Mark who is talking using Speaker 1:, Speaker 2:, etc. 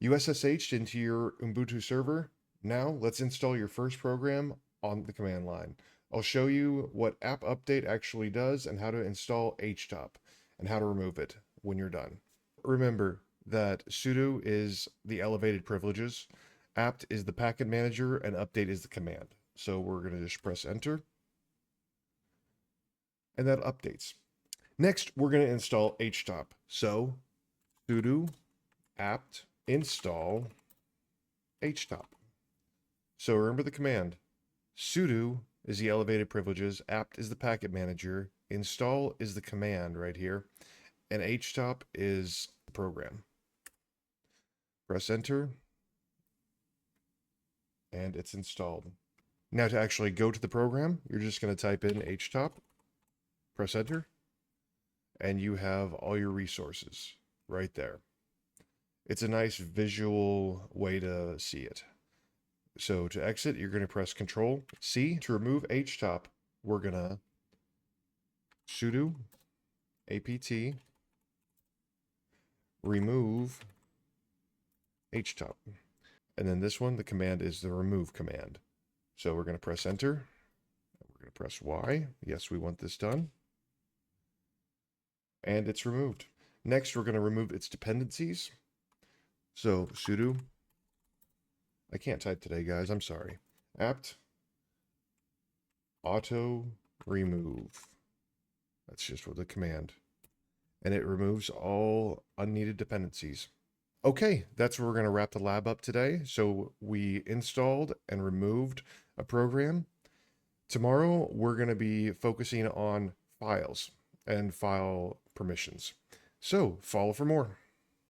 Speaker 1: You SSH'd into your Ubuntu server. Now let's install your first program on the command line. I'll show you what app update actually does and how to install htop and how to remove it when you're done. Remember that sudo is the elevated privileges, apt is the packet manager, and update is the command. So we're going to just press enter, and that updates. Next, we're going to install htop. So sudo apt install htop. So remember the command. Sudo is the elevated privileges, apt is the packet manager, install is the command right here, and htop is the program. Press enter, and it's installed. Now to actually go to the program, you're just going to type in htop, press enter, and you have all your resources right there. It's a nice visual way to see it. So to exit, you're going to press Control C. To remove htop, we're going to sudo apt remove htop. And then this one, the command is the remove command. So we're going to press enter. We're going to press Y. Yes, we want this done. And it's removed. Next, we're going to remove its dependencies. So sudo, I can't type today, guys. I'm sorry. Apt auto remove. That's just what the command. And it removes all unneeded dependencies. Okay, that's where we're going to wrap the lab up today. So we installed and removed a program. Tomorrow, we're going to be focusing on files and file permissions. So follow for more.